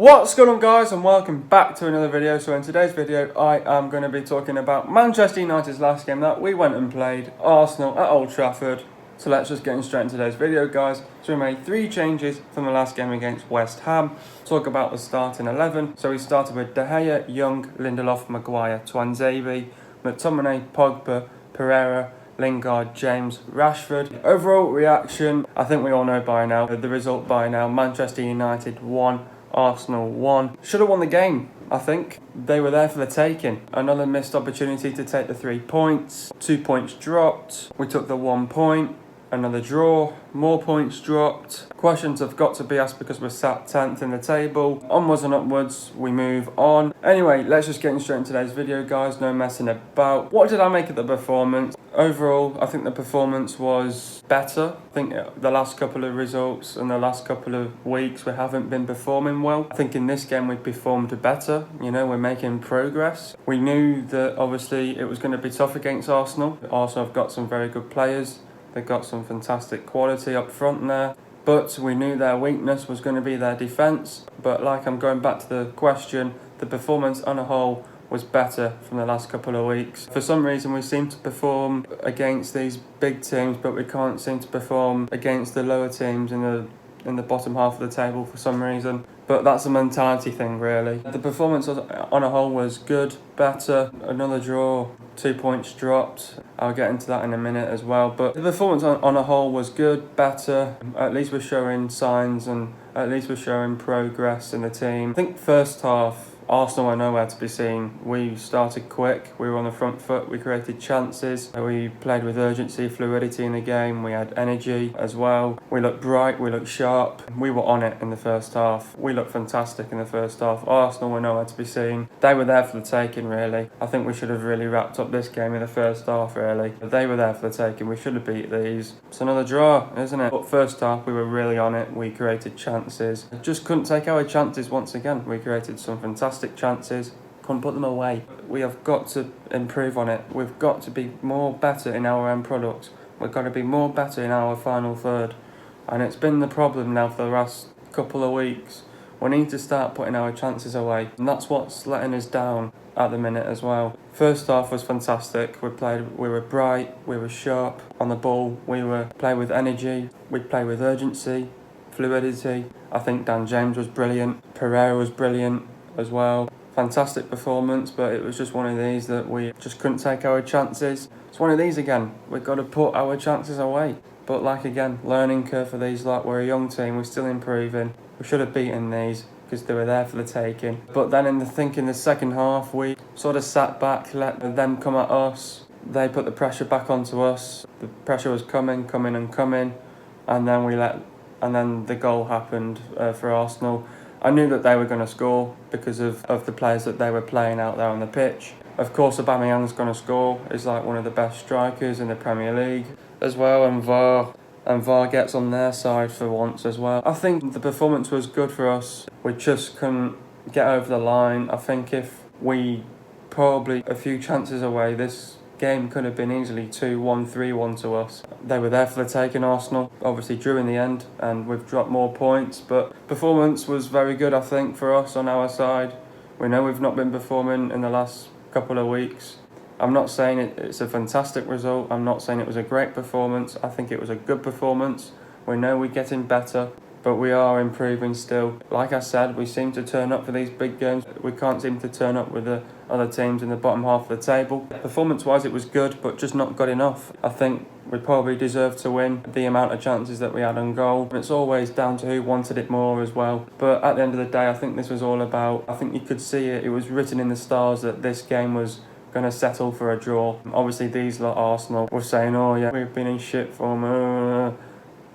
What's going on, guys, and welcome back to another video. So in today's video I am going to be talking about Manchester United's last game that we went and played, Arsenal at Old Trafford. So let's just get straight into today's video, guys. So we made 3 changes from the last game against West Ham. Talk about the starting 11. So we started with De Gea, Young, Lindelof, Maguire, Tuanzebe, McTominay, Pogba, Pereira, Lingard, James, Rashford. Overall reaction, I think we all know by now, the result by now. Manchester United 1, Arsenal 1. Should have won the game, I think. They were there for the taking. Another missed opportunity to take the 3 points. 2 points dropped. We took the 1 point. Another draw. More points dropped. Questions have got to be asked because we're sat 10th in the table. Onwards and upwards, we move on. Anyway, let's just get straight into today's video, guys. No messing about. What did I make of the performance? Overall, I think the performance was better. I think the last couple of results and the last couple of weeks we haven't been performing well. I think in this game we performed better. You know, we're making progress. We knew that obviously it was going to be tough against Arsenal. Arsenal have got some very good players. They've got some fantastic quality up front there. But we knew their weakness was going to be their defence. But like I'm going back to the question, the performance on a whole was better from the last couple of weeks. For some reason we seem to perform against these big teams, but we can't seem to perform against the lower teams in the bottom half of the table for some reason. But that's a mentality thing, really. The performance on a whole was good, better. Another draw, 2 points dropped. I'll get into that in a minute as well. But the performance on a whole was good, better. At least we're showing signs and at least we're showing progress in the team. I think first half, Arsenal are nowhere to be seen. We started quick, we were on the front foot, we created chances, we played with urgency, fluidity in the game, we had energy as well. We looked bright, we looked sharp, we were on it in the first half. We looked fantastic in the first half. Arsenal were nowhere to be seen. They were there for the taking, really. I think we should have really wrapped up this game in the first half, really. But they were there for the taking, we should have beat these. It's another draw, isn't it? But first half, we were really on it, we created chances. Just couldn't take our chances once again. We created some fantastic chances, couldn't put them away. We have got to improve on it. We've got to be more better in our end products. We've got to be more better in our final third. And it's been the problem now for the last couple of weeks. We need to start putting our chances away. And that's what's letting us down at the minute as well. First half was fantastic. We were bright, we were sharp on the ball, we were playing with energy, we played with urgency, fluidity. I think Dan James was brilliant. Pereira was brilliant as well. Fantastic performance, but it was just one of these that we just couldn't take our chances. It's one of these again. We've got to put our chances away. But like again, learning curve for these, like we're a young team, we're still improving. We should have beaten these because they were there for the taking. But then in the second half, we sort of sat back, let them come at us. They put the pressure back onto us. The pressure was coming, and then the goal happened for Arsenal. I knew that they were going to score because of the players that they were playing out there on the pitch. Of course, Aubameyang's going to score. He's like one of the best strikers in the Premier League as well, and VAR gets on their side for once as well. I think the performance was good for us. We just couldn't get over the line. I think if we probably a few chances away, this game could have been easily 2-1, 3-1 to us. They were there for the taking, Arsenal. Obviously drew in the end and we've dropped more points, but performance was very good, I think, for us on our side. We know we've not been performing in the last couple of weeks. I'm not saying it's a fantastic result. I'm not saying it was a great performance. I think it was a good performance. We know we're getting better, but we are improving still. Like I said, we seem to turn up for these big games. We can't seem to turn up with the other teams in the bottom half of the table. Performance-wise, it was good, but just not good enough. I think we probably deserved to win the amount of chances that we had on goal. It's always down to who wanted it more as well. But at the end of the day, I think this was all about, I think you could see it was written in the stars that this game was going to settle for a draw. Obviously, these lot Arsenal were saying, oh yeah, we've been in shit form.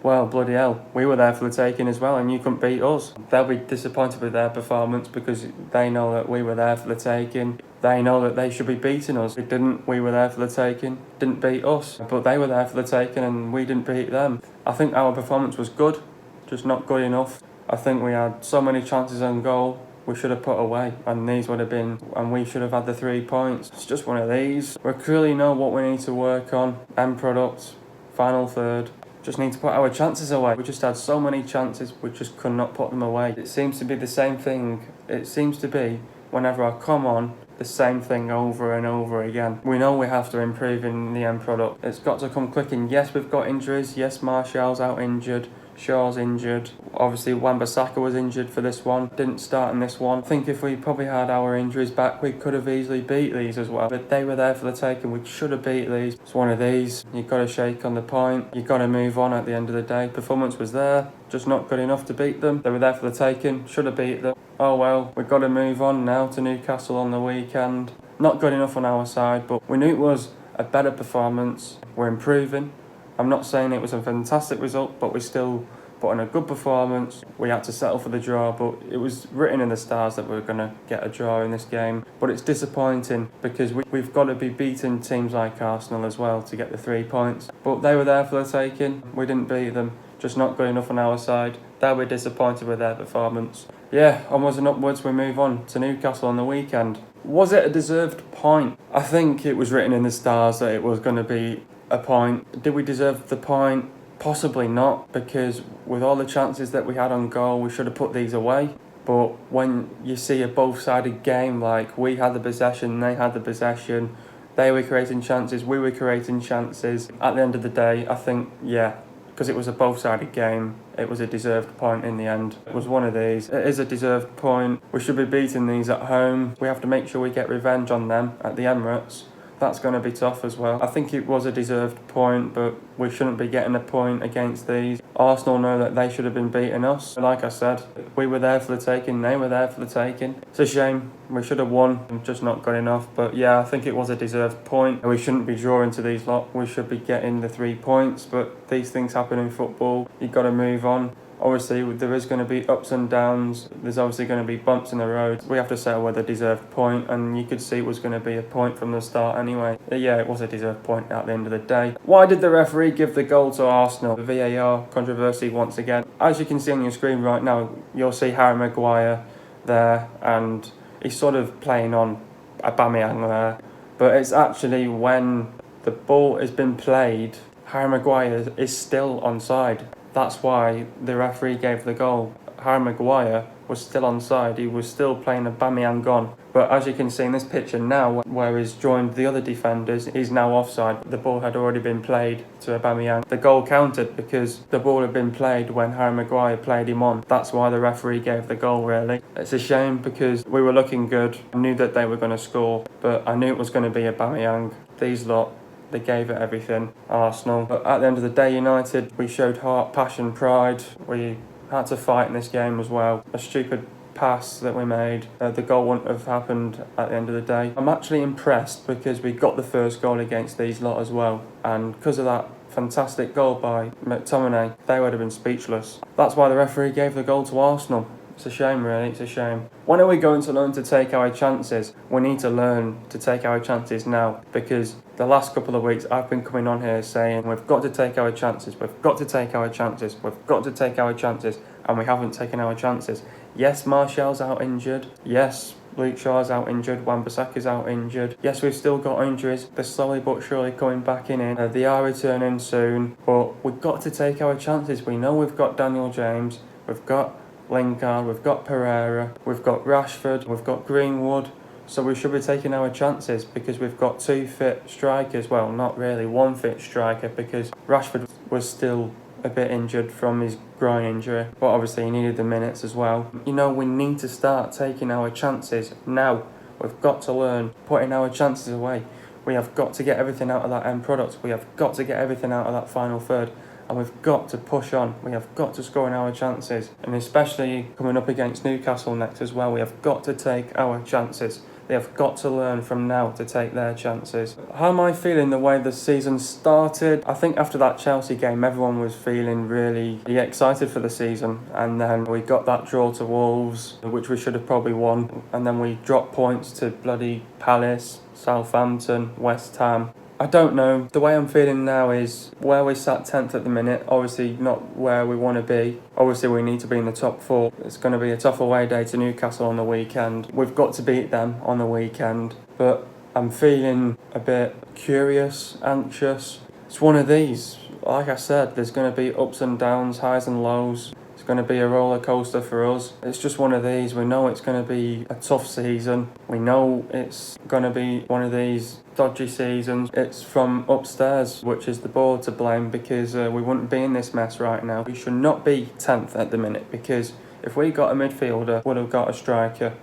Well, bloody hell, we were there for the taking as well and you couldn't beat us. They'll be disappointed with their performance because they know that we were there for the taking. They know that they should be beating us. We were there for the taking, didn't beat us. But they were there for the taking and we didn't beat them. I think our performance was good, just not good enough. I think we had so many chances on goal we should have put away, and these would have been, and we should have had the 3 points. It's just one of these. We clearly know what we need to work on. End product, final third. just need to put our chances away. We just had so many chances, we just could not put them away. It seems to be the same thing. It seems to be, whenever I come on, the same thing over and over again. We know we have to improve in the end product. It's got to come clicking. Yes, we've got injuries. Yes, Martial's out injured. Shaw's injured. Obviously, Wan-Bissaka was injured for this one. Didn't start in this one. I think if we probably had our injuries back, we could have easily beat these as well. But they were there for the taking. We should have beat these. It's one of these. You've got to shake on the point. You've got to move on at the end of the day. Performance was there, just not good enough to beat them. They were there for the taking. Should have beat them. Oh well, we've got to move on now to Newcastle on the weekend. Not good enough on our side, but we knew it was a better performance. We're improving. I'm not saying it was a fantastic result, but we still put in a good performance. We had to settle for the draw, but it was written in the stars that we were going to get a draw in this game. But it's disappointing because we've got to be beating teams like Arsenal as well to get the 3 points. But they were there for the taking. We didn't beat them. Just not good enough on our side. They were disappointed with their performance. Yeah, onwards and upwards, we move on to Newcastle on the weekend. Was it a deserved point? I think it was written in the stars that it was going to be a point. Did we deserve the point? Possibly not, because with all the chances that we had on goal, we should have put these away. But when you see a both-sided game, like we had the possession, they had the possession, they were creating chances, we were creating chances. At the end of the day, I think, yeah, because it was a both-sided game, it was a deserved point in the end. It was one of these. It is a deserved point. We should be beating these at home. We have to make sure we get revenge on them at the Emirates. That's going to be tough as well. I think it was a deserved point, but we shouldn't be getting a point against these. Arsenal know that they should have been beating us. Like I said, we were there for the taking, they were there for the taking. It's a shame. We should have won, just not good enough. But yeah, I think it was a deserved point. We shouldn't be drawing to these lot. We should be getting the 3 points, but these things happen in football. You've got to move on. Obviously, there is going to be ups and downs. There's obviously going to be bumps in the road. We have to settle with a deserved point, and you could see it was going to be a point from the start anyway. Yeah, it was a deserved point at the end of the day. Why did the referee give the goal to Arsenal? The VAR controversy once again. As you can see on your screen right now, you'll see Harry Maguire there, and he's sort of playing on Aubameyang there. But it's actually when the ball has been played, Harry Maguire is still onside. That's why the referee gave the goal. Harry Maguire was still onside. He was still playing Aubameyang on. But as you can see in this picture now, where he's joined the other defenders, he's now offside. The ball had already been played to Aubameyang. The goal counted because the ball had been played when Harry Maguire played him on. That's why the referee gave the goal, really. It's a shame because we were looking good. I knew that they were going to score, but I knew it was going to be Aubameyang. These lot, they gave it everything, Arsenal. But at the end of the day, United, we showed heart, passion, pride. We had to fight in this game as well. A stupid pass that we made, the goal wouldn't have happened at the end of the day. I'm actually impressed because we got the first goal against these lot as well. And because of that fantastic goal by McTominay, they would have been speechless. That's why the referee gave the goal to Arsenal. It's a shame, really. It's a shame. When are we going to learn to take our chances? We need to learn to take our chances now, because the last couple of weeks I've been coming on here saying we've got to take our chances, we've got to take our chances, we've got to take our chances, and we haven't taken our chances. Yes, Martial's out injured. Yes, Luke Shaw's out injured, Wan-Bissaka's out injured. Yes, we've still got injuries. They're slowly but surely coming back in. They are returning soon, but we've got to take our chances. We know we've got Daniel James, we've got Lingard, we've got Pereira, we've got Rashford, we've got Greenwood. So we should be taking our chances because we've got 2 fit strikers. Well, not really, 1 fit striker because Rashford was still a bit injured from his groin injury, but obviously he needed the minutes as well. You know, we need to start taking our chances now. We've got to learn putting our chances away. We have got to get everything out of that end product. We have got to get everything out of that final third. And we've got to push on. We have got to score in our chances. And especially coming up against Newcastle next as well, we have got to take our chances. They have got to learn from now to take their chances. How am I feeling the way the season started? I think after that Chelsea game, everyone was feeling really excited for the season. And then we got that draw to Wolves, which we should have probably won. And then we dropped points to bloody Palace, Southampton, West Ham. I don't know. The way I'm feeling now is where we sat 10th at the minute. Obviously not where we want to be. Obviously we need to be in the top 4. It's going to be a tough away day to Newcastle on the weekend. We've got to beat them on the weekend. But I'm feeling a bit curious, anxious. It's one of these. But like I said, there's going to be ups and downs, highs and lows. It's going to be a roller coaster for us. It's just one of these. We know it's going to be a tough season. We know it's going to be one of these dodgy seasons. It's from upstairs, which is the board to blame, because we wouldn't be in this mess right now. We should not be 10th at the minute, because if we got a midfielder, would have got a striker,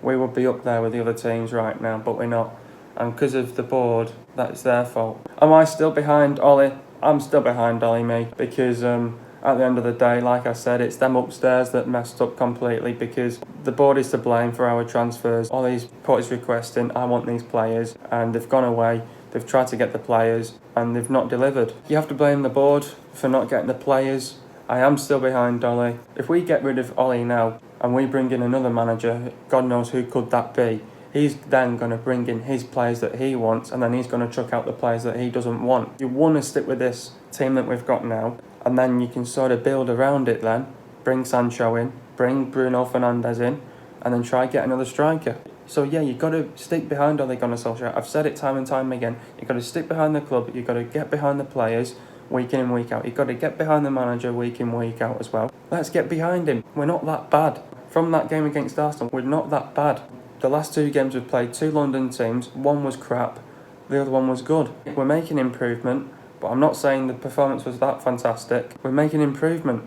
we would be up there with the other teams right now, but we're not. And because of the board, that's their fault. Am I still behind Ollie? I'm still behind Ollie, mate, because at the end of the day, like I said, it's them upstairs that messed up completely, because the board is to blame for our transfers. Ollie's put his request in, I want these players, and they've gone away. They've tried to get the players, and they've not delivered. You have to blame the board for not getting the players. I am still behind Ollie. If we get rid of Ollie now, and we bring in another manager, God knows who could that be, he's then going to bring in his players that he wants, and then he's going to chuck out the players that he doesn't want. You want to stick with this team that we've got now, and then you can sort of build around it then. Bring Sancho in, bring Bruno Fernandes in, and then try get another striker. So yeah, you've got to stick behind Ole Gunnar Solskjaer. I've said it time and time again. You've got to stick behind the club. You've got to get behind the players week in and week out. You've got to get behind the manager week in, week out as well. Let's get behind him. We're not that bad. From that game against Arsenal, we're not that bad. The last two games we've played, two London teams, one was crap, the other one was good. We're making improvement, but I'm not saying the performance was that fantastic. We're making improvement.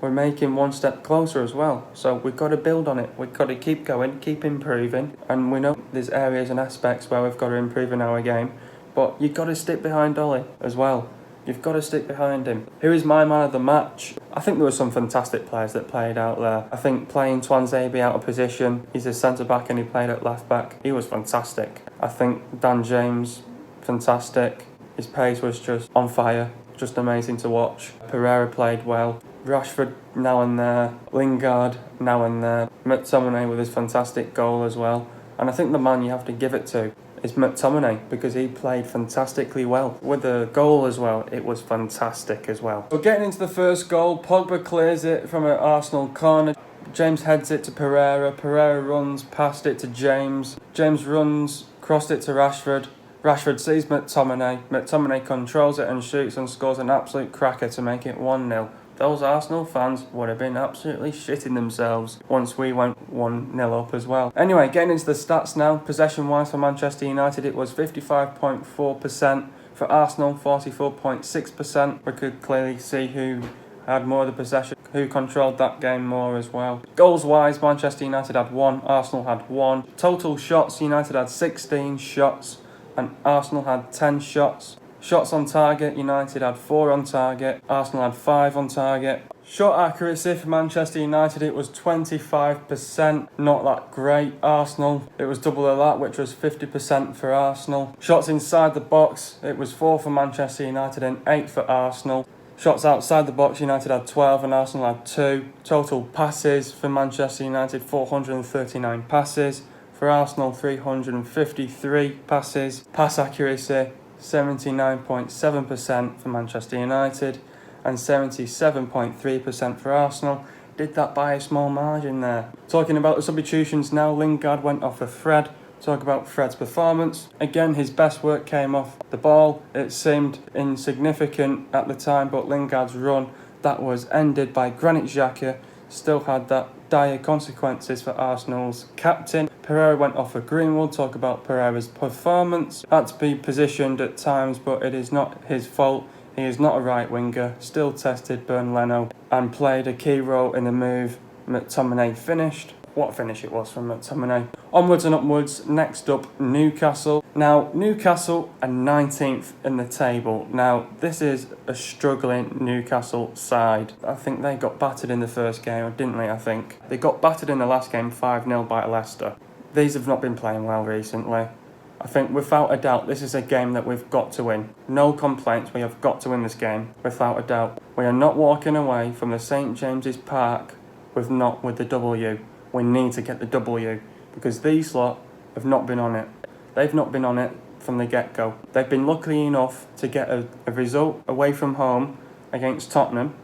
We're making one step closer as well. So we've got to build on it. We've got to keep going, keep improving. And we know there's areas and aspects where we've got to improve in our game. But you've got to stick behind Ollie as well. You've got to stick behind him. Who is my man of the match? I think there were some fantastic players that played out there. I think playing Tuanzebe out of position, he's a centre-back and he played at left-back. He was fantastic. I think Dan James, fantastic. His pace was just on fire, just amazing to watch. Pereira played well. Rashford now and there. Lingard now and there. McTominay with his fantastic goal as well. And I think the man you have to give it to is McTominay, because he played fantastically well. With the goal as well, it was fantastic as well. So getting into the first goal, Pogba clears it from an Arsenal corner. James heads it to Pereira. Pereira runs past it to James. James runs, crossed it to Rashford. Rashford sees McTominay. McTominay controls it and shoots and scores an absolute cracker to make it 1-0. Those Arsenal fans would have been absolutely shitting themselves once we went 1-0 up as well. Anyway, getting into the stats now. Possession-wise for Manchester United, it was 55.4%. For Arsenal, 44.6%. We could clearly see who had more of the possession, who controlled that game more as well. Goals-wise, Manchester United had 1, Arsenal had 1. Total shots, United had 16 shots and Arsenal had 10 shots. Shots on target, United had 4 on target, Arsenal had 5 on target. Shot accuracy for Manchester United, it was 25%, not that great. Arsenal, it was double of that, which was 50% for Arsenal. Shots inside the box, it was 4 for Manchester United and 8 for Arsenal. Shots outside the box, United had 12 and Arsenal had 2. Total passes for Manchester United, 439 passes. For Arsenal, 353 passes. Pass accuracy, 79.7% for Manchester United and 77.3% for Arsenal. Did that by a small margin there. Talking about the substitutions now, Lingard went off for Fred. Talk about Fred's performance. Again, his best work came off the ball. It seemed insignificant at the time, but Lingard's run that was ended by Granit Xhaka still had that dire consequences for Arsenal's captain. Pereira went off for Greenwood. Talk about Pereira's performance. Had to be positioned at times, but it is not his fault. He is not a right winger. Still tested Bern Leno and played a key role in the move McTominay finished. What finish it was from McTominay. Onwards and upwards. Next up, Newcastle. Now, Newcastle are 19th in the table. Now, this is a struggling Newcastle side. I think they got battered in the first game, didn't they, I think? They got battered in the last game 5-0 by Leicester. These have not been playing well recently. I think without a doubt, this is a game that we've got to win. No complaints, we have got to win this game, without a doubt. We are not walking away from the St James's Park with the W. We need to get the W, because these lot have not been on it. They've not been on it from the get-go. They've been lucky enough to get a result away from home against Tottenham,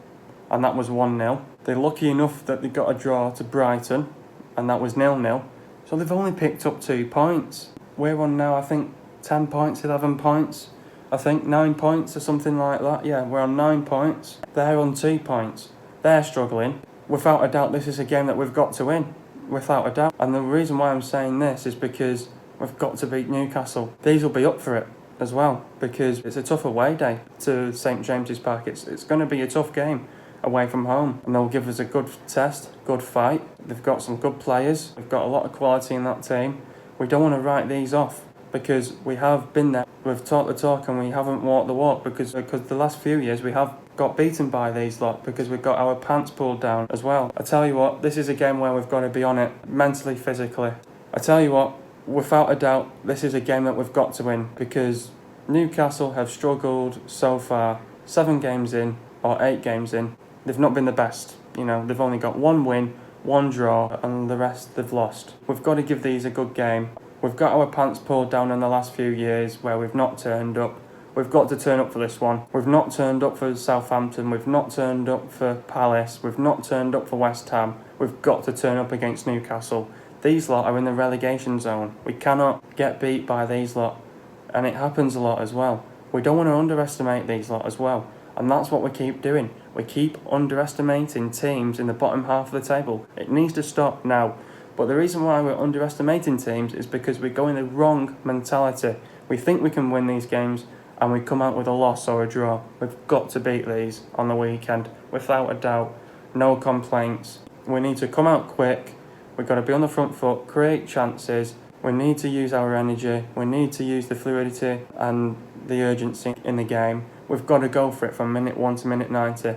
and that was 1-0. They're lucky enough that they got a draw to Brighton, and that was 0-0. So they've only picked up 2 points. We're on now, I think, 10 points, 11 points. I think 9 points or something like that. Yeah, we're on 9 points. They're on 2 points. They're struggling. Without a doubt, this is a game that we've got to win. Without a doubt. And the reason why I'm saying this is because we've got to beat Newcastle. These will be up for it as well, because it's a tough away day to St James's Park. It's going to be a tough game away from home, and they'll give us a good test, good fight. They've got some good players. We've got a lot of quality in that team. We don't want to write these off, because we have been there. We've talked the talk and we haven't walked the walk, because the last few years we have got beaten by these lot, because we've got our pants pulled down as well. I tell you what, this is a game where we've got to be on it, mentally, physically. I tell you what, without a doubt, this is a game that we've got to win, because Newcastle have struggled so far. 7 games in, or 8 games in, they've not been the best. You know, they've only got 1 win, 1 draw, and the rest they've lost. We've got to give these a good game. We've got our pants pulled down in the last few years where we've not turned up. We've got to turn up for this one. We've not turned up for Southampton. We've not turned up for Palace. We've not turned up for West Ham. We've got to turn up against Newcastle. These lot are in the relegation zone. We cannot get beat by these lot. And it happens a lot as well. We don't want to underestimate these lot as well. And that's what we keep doing. We keep underestimating teams in the bottom half of the table. It needs to stop now. But the reason why we're underestimating teams is because we're going the wrong mentality. We think we can win these games and we come out with a loss or a draw. We've got to beat these on the weekend, without a doubt. No complaints. We need to come out quick. We've got to be on the front foot, create chances. We need to use our energy. We need to use the fluidity and the urgency in the game. We've got to go for it from minute 1 to minute 90.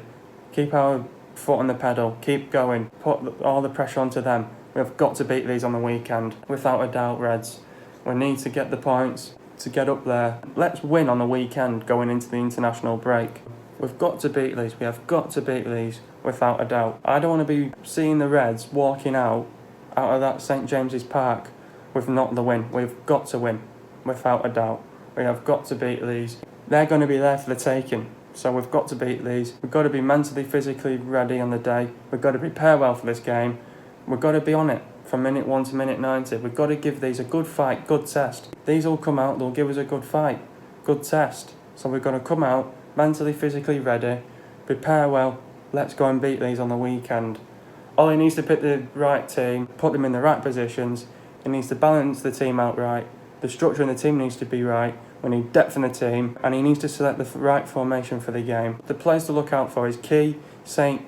Keep our foot on the pedal. Keep going. Put all the pressure onto them. We've got to beat these on the weekend. Without a doubt, Reds. We need to get the points to get up there. Let's win on the weekend going into the international break. We've got to beat these. We have got to beat these without a doubt. I don't want to be seeing the Reds walking out of that St James's Park with not the win. We've got to win without a doubt. We have got to beat these. They're going to be there for the taking. So we've got to beat these. We've got to be mentally, physically ready on the day. We've got to prepare well for this game. We've got to be on it from minute 1 to minute 90. We've got to give these a good fight, good test. These will come out, they'll give us a good fight, good test. So we've got to come out mentally, physically ready, prepare well. Let's go and beat these on the weekend. Ollie needs to pick the right team, put them in the right positions. He needs to balance the team out right. The structure in the team needs to be right. We need depth in the team, and he needs to select the right formation for the game. The players to look out for is Key, Saint,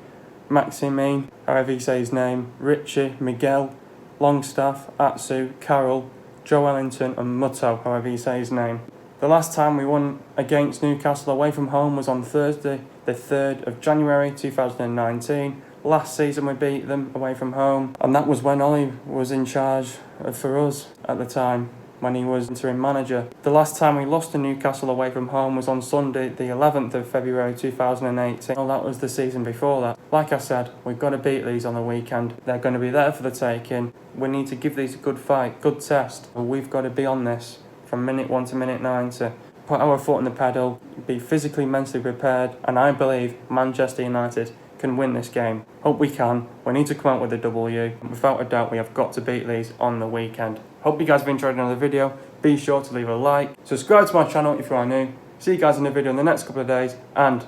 Maxime, however you say his name, Richie, Miguel, Longstaff, Atsu, Carroll, Joe Wellington and Mutto, however you say his name. The last time we won against Newcastle away from home was on Thursday, the 3rd of January 2019. Last season we beat them away from home, and that was when Ollie was in charge for us at the time, when he was interim manager. The last time we lost to Newcastle away from home was on Sunday, the 11th of February 2018. Well, that was the season before that. Like I said, we've got to beat these on the weekend. They're going to be there for the taking. We need to give these a good fight, good test. We've got to be on this from minute 1 to minute 90. Put our foot on the pedal, be physically, mentally prepared, and I believe Manchester United can win this game. Hope we can. We need to come out with a W. Without a doubt, we have got to beat these on the weekend. Hope you guys have enjoyed another video. Be sure to leave a like. Subscribe to my channel if you are new. See you guys in the video in the next couple of days, and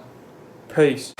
peace.